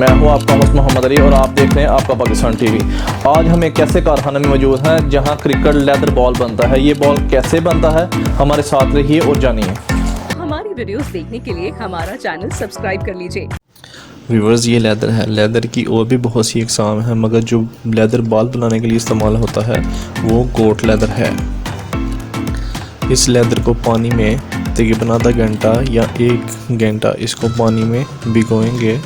मैं हूं आपका होस्ट मोहम्मद अली और आप देख रहे हैं आपका पाकिस्तान टीवी। आज हम एक ऐसे कारखाने में मौजूद हैं जहां क्रिकेट लेदर बॉल बनता है। ये बॉल कैसे बनता है, हमारे साथ रहिए और जानिए। हमारी वीडियोस देखने के लिए हमारा चैनल सब्सक्राइब कर लीजिए। व्यूअर्स, ये लेदर है। लेदर की और भी बहुत सी इकसाम है, मगर जो लेदर बॉल बनाने के लिए इस्तेमाल होता है वो गोट लेदर है। इस लेदर को पानी में तकरीबन आधा घंटा या 1 घंटा इसको पानी में भिगोएंगे।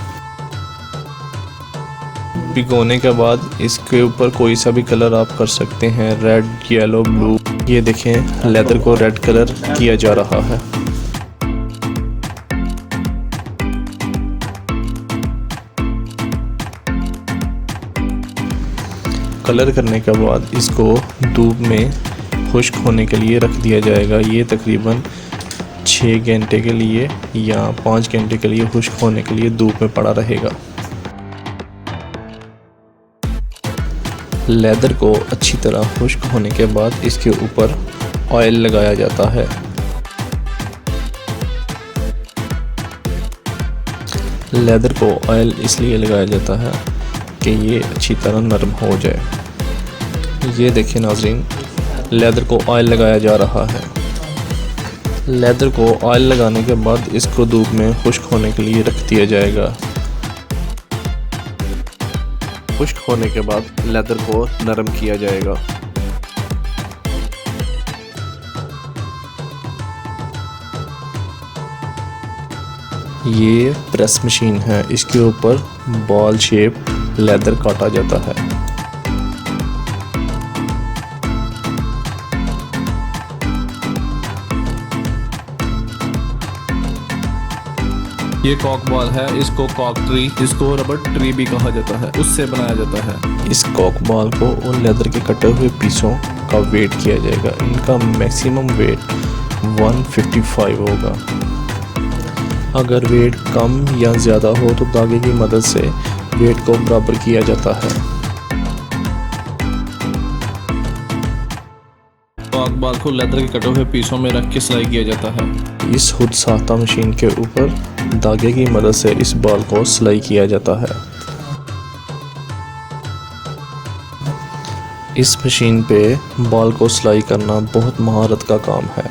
भिगोने के बाद इसके ऊपर कोई सा भी कलर आप कर सकते हैं, रेड, येलो, ब्लू। ये देखें, लेदर को रेड कलर किया जा रहा है। कलर करने के बाद इसको धूप में खुश्क होने के लिए रख दिया जाएगा। ये तकरीबन 6 घंटे के लिए या 5 घंटे के लिए खुश्क होने के लिए धूप में पड़ा रहेगा। लेदर को अच्छी तरह खुश्क होने के बाद इसके ऊपर ऑयल लगाया जाता है। लेदर को ऑयल इसलिए लगाया जाता है कि ये अच्छी तरह नरम हो जाए। ये देखिए नाज़रीन, लेदर को ऑयल लगाया जा रहा है। लेदर को ऑयल लगाने के बाद इसको धूप में खुश्क होने के लिए रख दिया जाएगा। खुश्क होने के बाद लेदर को नरम किया जाएगा। ये प्रेस मशीन है, इसके ऊपर बॉल शेप लेदर काटा जाता है। ये कॉक बॉल है, इसको कॉक ट्री, इसको रबर ट्री भी कहा जाता है, उससे बनाया जाता है। इस कॉक बॉल को उन लेदर के कटे हुए पीसों का वेट किया जाएगा। इनका मैक्सिमम वेट 155 होगा। अगर वेट कम या ज़्यादा हो तो धागे की मदद से वेट को बराबर किया जाता है। कॉक बॉल को लेदर के कटे हुए पीसों में रख के सिलाई किया जाता है। इस खुद साख्ता मशीन के ऊपर धागे की मदद से इस बॉल को सिलाई किया जाता है। इस मशीन पे बॉल को सिलाई करना बहुत महारत का काम है।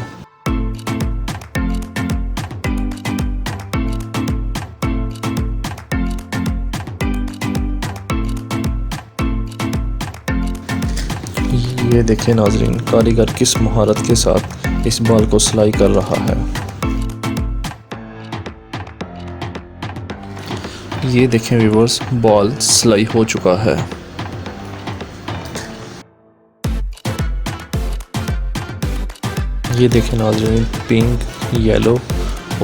ये देखिए नाज़रीन, कारीगर किस महारत के साथ इस बॉल को सिलाई कर रहा है। ये देखें व्यूअर्स, बॉल सिलाई हो चुका है। ये देखें नाज़रीन, पिंक, येलो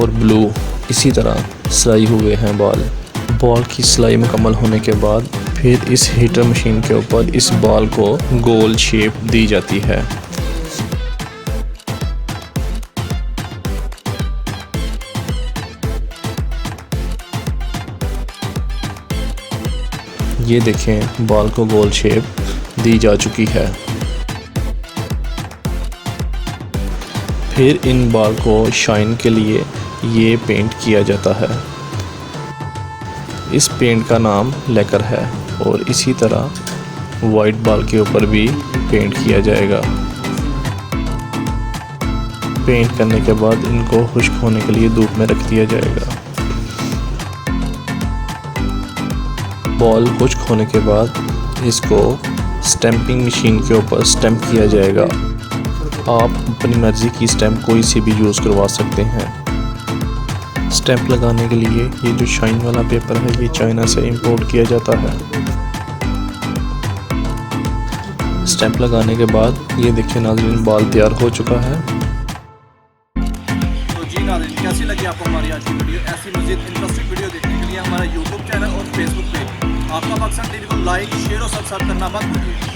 और ब्लू इसी तरह सिलाई हुए हैं बॉल। बॉल की सिलाई मुकम्मल होने के बाद फिर इस हीटर मशीन के ऊपर इस बॉल को गोल शेप दी जाती है। ये देखें, बॉल को गोल शेप दी जा चुकी है। फिर इन बॉल को शाइन के लिए ये पेंट किया जाता है। इस पेंट का नाम लेकर है और इसी तरह वाइट बॉल के ऊपर भी पेंट किया जाएगा। पेंट करने के बाद इनको खुश्क होने के लिए धूप में रख दिया जाएगा। बॉल खुश्क होने के बाद इसको स्टैंपिंग मशीन के ऊपर स्टैंप किया जाएगा। आप अपनी मर्ज़ी की स्टैंप कोई सी भी यूज़ करवा सकते हैं। स्टैंप लगाने के लिए ये जो शाइन वाला पेपर है ये चाइना से इंपोर्ट किया जाता है। स्टैंप लगाने के बाद ये देखिए नाज़रीन, बॉल तैयार हो चुका है। तो जी नाज़रीन, कैसी लगी आपको हमारी आज की वीडियो? ऐसी मज़ीद इंटरेस्टिंग वीडियो देखने के लिए हमारा यूट्यूब चैनल और फेसबुक पे आपका पाकिस्तान टीवी को लाइक, शेयर और सब्सक्राइब करना मत भूलिए।